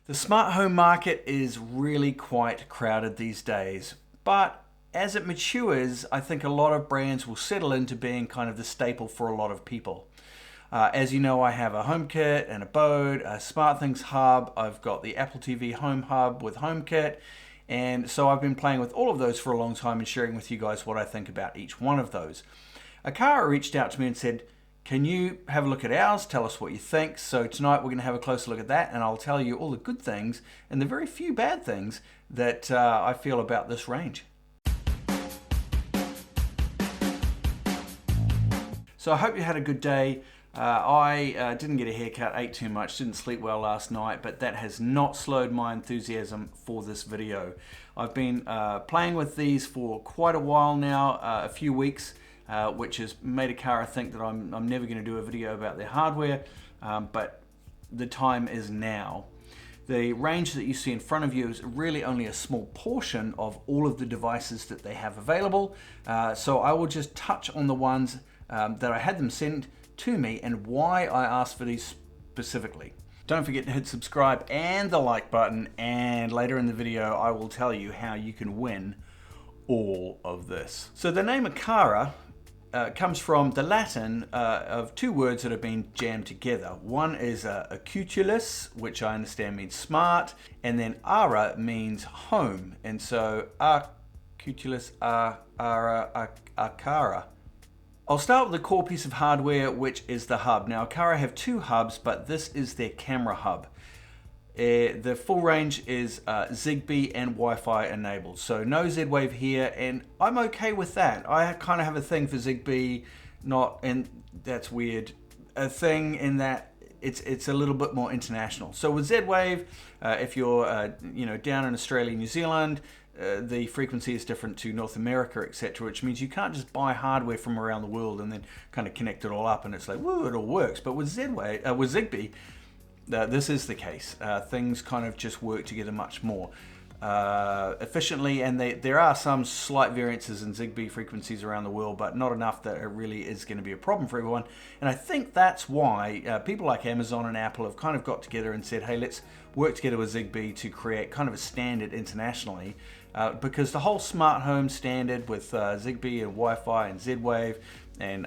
The smart home market is really quite crowded these days, but as it matures, I think a lot of brands will settle into being kind of the staple for a lot of people. As you know, I have a HomeKit, an Abode, a SmartThings hub. I've got the Apple TV Home Hub with HomeKit. And so I've been playing with all of those for a long time and sharing with you guys what I think about each one of those. Aqara reached out to me and said, can you have a look at ours? Tell us what you think. So tonight we're going to have a closer look at that, and I'll tell you all the good things and the very few bad things that I feel about this range. So I hope you had a good day. I didn't get a haircut, ate too much, didn't sleep well last night, but that has not slowed my enthusiasm for this video. I've been playing with these for quite a while now, a few weeks, which has made Aqara think that I'm never going to do a video about their hardware, but the time is now. The range that you see in front of you is really only a small portion of all of the devices that they have available, so I will just touch on the ones that I had them sent to me and why I asked for these specifically. Don't forget to hit subscribe and the like button, and later in the video I will tell you how you can win all of this. So the name Aqara comes from the Latin of two words that have been jammed together. One is acutulus, which I understand means smart, and then ara means home, and so acutulus, ara, Aqara. I'll start with the core piece of hardware, which is the hub. Now, Aqara have two hubs, but this is their camera hub. The full range is Zigbee and Wi-Fi enabled, so no Z-Wave here, and I'm okay with that. I kind of have a thing for Zigbee, and that's weird, a thing in that it's a little bit more international. So with Z-Wave, if you're down in Australia, New Zealand, the frequency is different to North America, etc., which means you can't just buy hardware from around the world and then kind of connect it all up and it's like, woo, it all works. But with with Zigbee, this is the case. Things kind of just work together much more efficiently, and there are some slight variances in Zigbee frequencies around the world, but not enough that it really is going to be a problem for everyone. And I think that's why people like Amazon and Apple have kind of got together and said, hey, let's work together with Zigbee to create kind of a standard internationally, because the whole smart home standard with Zigbee and Wi-Fi and Z-Wave and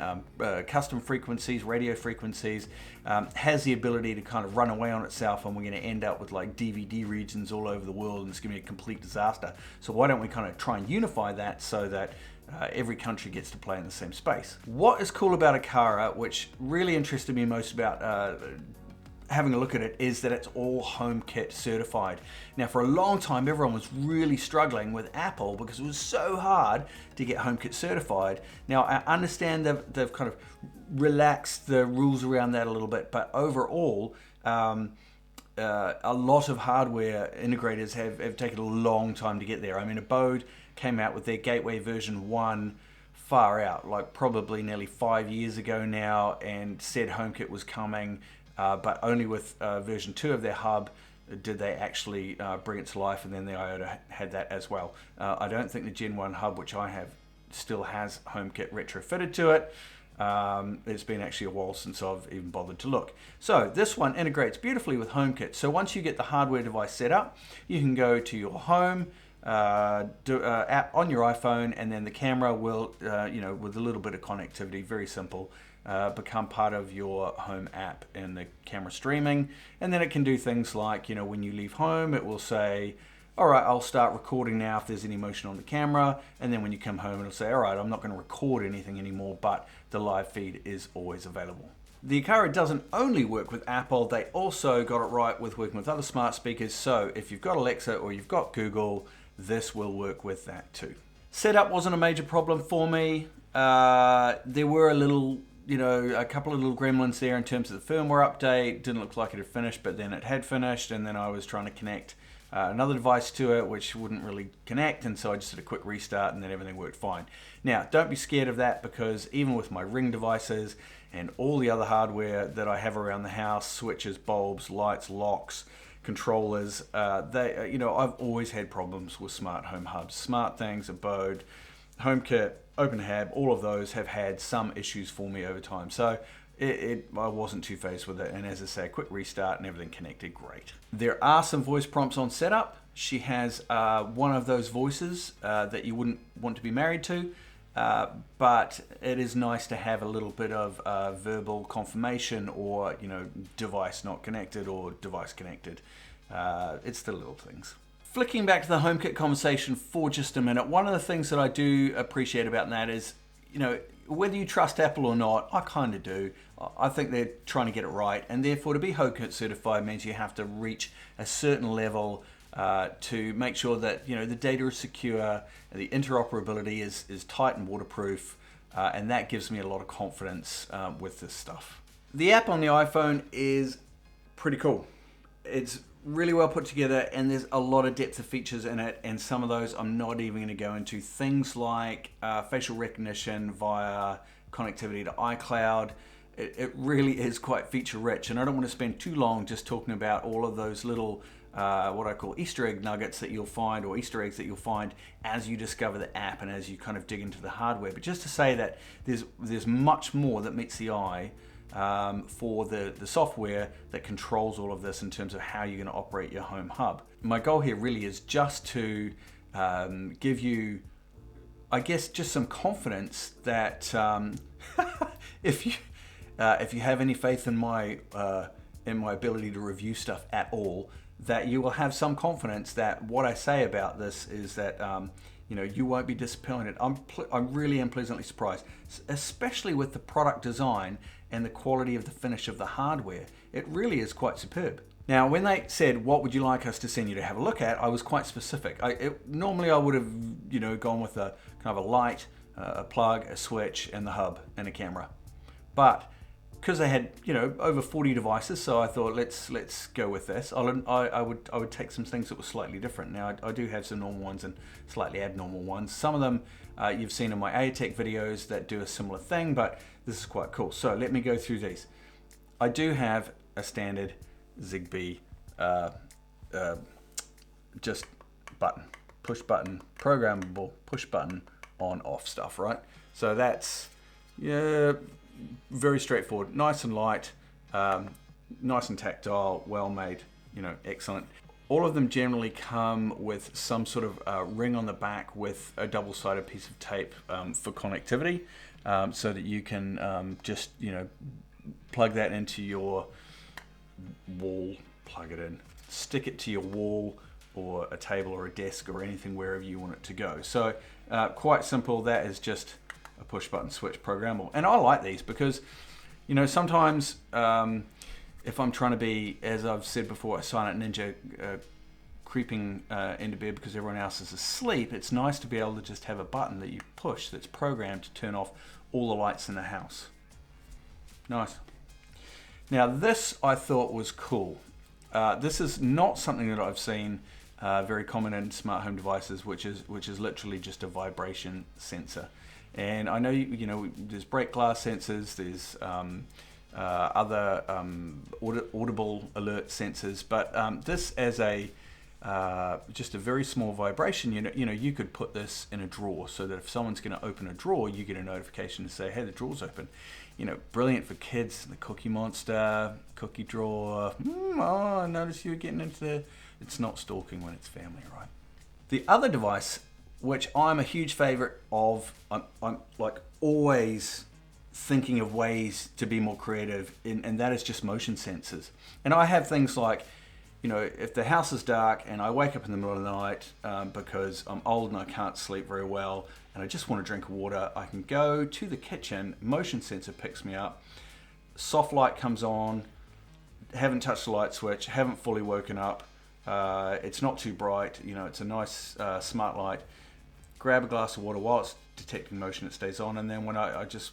custom frequencies, radio frequencies, has the ability to kind of run away on itself, and we're going to end up with like DVD regions all over the world, and it's going to be a complete disaster. So why don't we kind of try and unify that so that every country gets to play in the same space? What is cool about Aqara, which really interested me most about having a look at it, is that it's all HomeKit certified. Now, for a long time, everyone was really struggling with Apple because it was so hard to get HomeKit certified. Now, I understand they've kind of relaxed the rules around that a little bit, but overall, a lot of hardware integrators have taken a long time to get there. I mean, Abode came out with their Gateway version 1 far out, like probably nearly 5 years ago now, and said HomeKit was coming. But only with version 2 of their hub did they actually bring it to life, and then the IOTA had that as well. I don't think the Gen 1 hub, which I have, still has HomeKit retrofitted to it. It's been actually a while since I've even bothered to look. So this one integrates beautifully with HomeKit. So once you get the hardware device set up, you can go to your home app on your iPhone, and then the camera will, with a little bit of connectivity, very simple, become part of your home app and the camera streaming. And then it can do things like, when you leave home, it will say, all right, I'll start recording now if there's any motion on the camera. And then when you come home, it'll say, all right, I'm not going to record anything anymore, but the live feed is always available. The Aqara doesn't only work with Apple, they also got it right with working with other smart speakers. So if you've got Alexa or you've got Google, this will work with that too. Setup wasn't a major problem for me. There were a couple of little gremlins there in terms of the firmware update. Didn't look like it had finished, but then it had finished, and then I was trying to connect another device to it, which wouldn't really connect, and so I just did a quick restart, and then everything worked fine. Now, don't be scared of that, because even with my Ring devices and all the other hardware that I have around the house, switches, bulbs, lights, locks, controllers, I've always had problems with smart home hubs. SmartThings, Abode, HomeKit, OpenHab, all of those have had some issues for me over time. So I wasn't too phased with it, and as I say, a quick restart and everything connected great. There are some voice prompts on setup. She has one of those voices that you wouldn't want to be married to, but it is nice to have a little bit of verbal confirmation, or device not connected or device connected. It's the little things. Flicking back to the HomeKit conversation for just a minute, one of the things that I do appreciate about that is, whether you trust Apple or not, I kind of do. I think they're trying to get it right, and therefore to be HomeKit certified means you have to reach a certain level to make sure that the data is secure, the interoperability is tight and waterproof, and that gives me a lot of confidence with this stuff. The app on the iPhone is pretty cool. It's really well put together, and there's a lot of depth of features in it, and some of those I'm not even going to go into. Things like facial recognition via connectivity to iCloud. It really is quite feature rich, and I don't want to spend too long just talking about all of those little what I call Easter egg nuggets that you'll find, or Easter eggs that you'll find as you discover the app and as you kind of dig into the hardware. But just to say that there's much more that meets the eye for the software that controls all of this in terms of how you're going to operate your home hub. My goal here really is just to give you, I guess, just some confidence that if you have any faith in my ability to review stuff at all, that you will have some confidence that what I say about this is that you won't be disappointed. I really am pleasantly surprised, especially with the product design and the quality of the finish of the hardware. It really is quite superb. Now, when they said, what would you like us to send you to have a look at, I was quite specific. Normally I would have gone with a kind of a light, a plug, a switch, and the hub, and a camera. But because they had over 40 devices, so I thought let's go with this. I would take some things that were slightly different. Now I do have some normal ones and slightly abnormal ones. Some of them you've seen in my AirTech videos that do a similar thing, but this is quite cool. So let me go through these. I do have a standard Zigbee just button, push button, programmable push button on off stuff, right? So that's very straightforward, nice and light, nice and tactile, well made, excellent. All of them generally come with some sort of ring on the back with a double-sided piece of tape for connectivity, so that you can just plug that into your wall, plug it in, stick it to your wall or a table or a desk or anything wherever you want it to go. So quite simple. That is just a push button switch programmable, and I like these because sometimes if I'm trying to be, as I've said before, a silent ninja creeping into bed because everyone else is asleep, it's nice to be able to just have a button that you push that's programmed to turn off all the lights in the house. Nice. Now this I thought was cool. This is not something that I've seen very common in smart home devices, which is literally just a vibration sensor. And I know there's break glass sensors, there's other audible alert sensors, but this as a just a very small vibration, you could put this in a drawer so that if someone's going to open a drawer, you get a notification to say, hey, the drawer's open. Brilliant for kids, the Cookie Monster, cookie drawer. Oh, I noticed you were getting into the... It's not stalking when it's family, right? The other device, which I'm a huge favorite of, I'm like always thinking of ways to be more creative, and that is just motion sensors. And I have things like, if the house is dark and I wake up in the middle of the night because I'm old and I can't sleep very well and I just want a drink of water, I can go to the kitchen, motion sensor picks me up, soft light comes on, haven't touched the light switch, haven't fully woken up, it's not too bright, it's a nice smart light, grab a glass of water while it's detecting motion, it stays on, and then when I just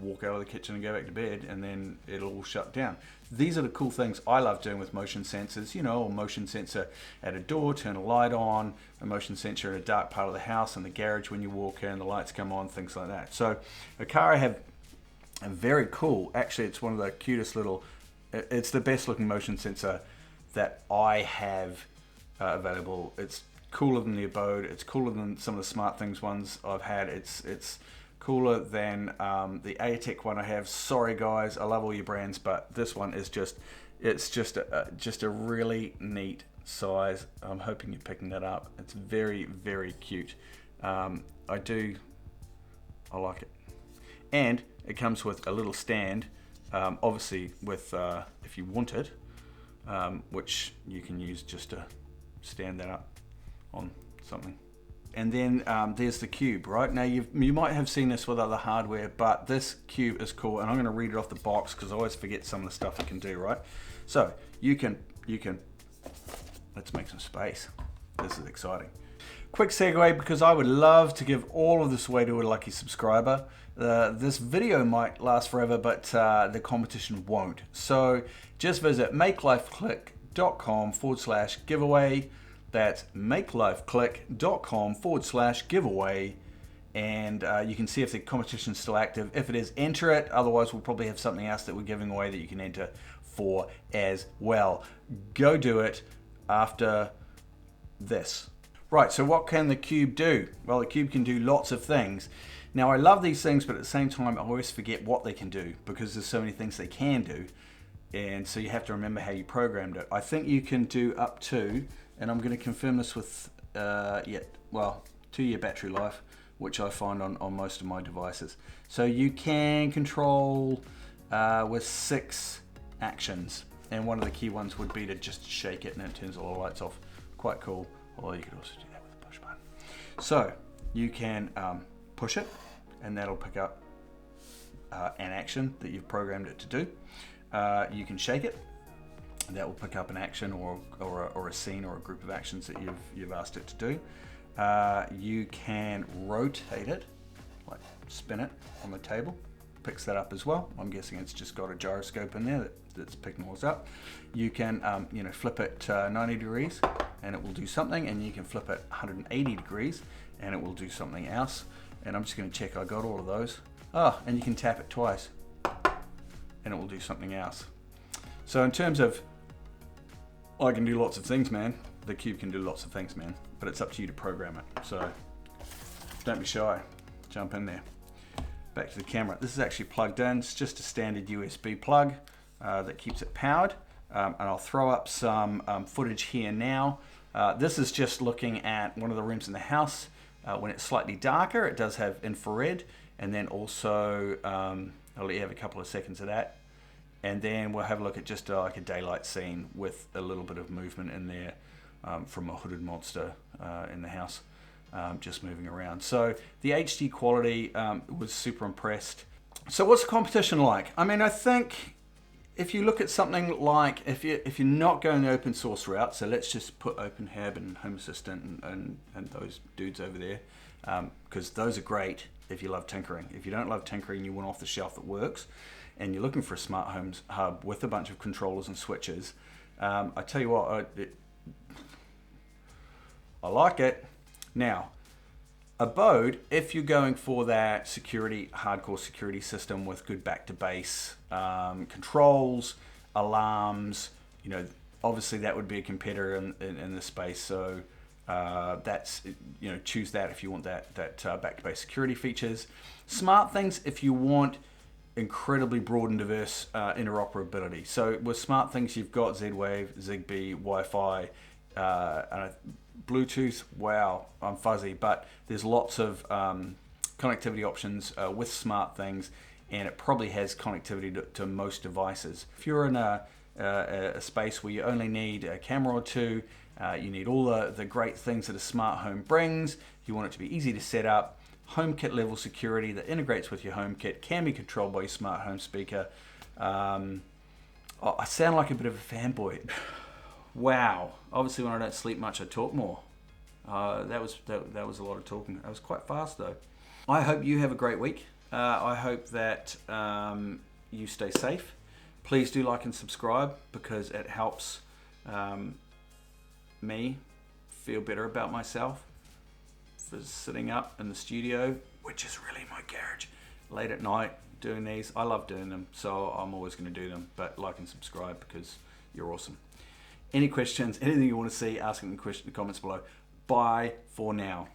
walk out of the kitchen and go back to bed, and then it'll all shut down. These are the cool things I love doing with motion sensors, a motion sensor at a door, turn a light on, a motion sensor in a dark part of the house, in the garage when you walk in, the lights come on, things like that. So Aqara have a very cool, actually it's one of the cutest little, it's the best looking motion sensor that I have available. It's cooler than the Abode, it's cooler than some of the SmartThings ones I've had. It's cooler than the Airtech one I have. Sorry guys, I love all your brands, but this one is just, it's just a really neat size. I'm hoping you're picking that up. It's very, very cute. I like it. And it comes with a little stand, obviously with, if you want it, which you can use just to stand that up on something. And then there's the cube, right? Now you might have seen this with other hardware, but this cube is cool, and I'm gonna read it off the box because I always forget some of the stuff you can do, right? So you can, let's make some space. This is exciting. Quick segue, because I would love to give all of this away to a lucky subscriber. This video might last forever, but the competition won't. So just visit makelifeclick.com/giveaway. That's makelifeclick.com/giveaway. And you can see if the competition's still active. If it is, enter it. Otherwise, we'll probably have something else that we're giving away that you can enter for as well. Go do it after this. Right, so what can the cube do? Well, the cube can do lots of things. Now, I love these things, but at the same time, I always forget what they can do because there's so many things they can do. And so you have to remember how you programmed it. I think you can do up to, and I'm going to confirm this with, 2-year battery life, which I find on most of my devices. So you can control with 6 actions. And one of the key ones would be to just shake it and it turns all the lights off. Quite cool. Or you could also do that with a push button. So you can push it, and that'll pick up an action that you've programmed it to do. You can shake it, and that will pick up an action or a scene or a group of actions that you've asked it to do. You can rotate it, like spin it on the table, picks that up as well. I'm guessing it's just got a gyroscope in there that's picking those up. You can flip it 90 degrees and it will do something, and you can flip it 180 degrees and it will do something else. And I'm just going to check I got all of those. Oh, and you can tap it twice and it will do something else. So in terms of, I can do lots of things, man. The cube can do lots of things, man, but it's up to you to program it. So don't be shy, jump in there. Back to the camera. This is actually plugged in. It's just a standard USB plug that keeps it powered. And I'll throw up some footage here now. This is just looking at one of the rooms in the house. When it's slightly darker, it does have infrared, and then also, I'll let you have a couple of seconds of that. And then we'll have a look at just like a daylight scene with a little bit of movement in there from a hooded monster in the house. Just moving around. So the HD quality was super impressed. So what's the competition like? I mean, I think if you look at something like, if you're not going the open source route, so let's just put OpenHab and Home Assistant and those dudes over there, because those are great if you love tinkering. If you don't love tinkering, you want off the shelf that works, and you're looking for a smart home hub with a bunch of controllers and switches, I tell you what, I like it. Now, Abode, if you're going for that security, hardcore security system with good back to base controls, alarms, obviously that would be a competitor in this space. So that's, choose that if you want that back to base security features. Smart things if you want incredibly broad and diverse interoperability. So with smart things, you've got Z-Wave, Zigbee, Wi-Fi, Bluetooth. Wow, I'm fuzzy, but there's lots of connectivity options with smart things, and it probably has connectivity to most devices. If you're in a space where you only need a camera or two, you need all the great things that a smart home brings, you want it to be easy to set up, HomeKit level security that integrates with your HomeKit, can be controlled by your smart home speaker. I sound like a bit of a fanboy. Wow. Obviously, when I don't sleep much, I talk more. That was a lot of talking. That was quite fast, though. I hope you have a great week. I hope that you stay safe. Please do like and subscribe because it helps me feel better about myself for sitting up in the studio, which is really my garage, late at night doing these. I love doing them, so I'm always going to do them. But like and subscribe because you're awesome. Any questions, anything you want to see, ask them in the comments below. Bye for now.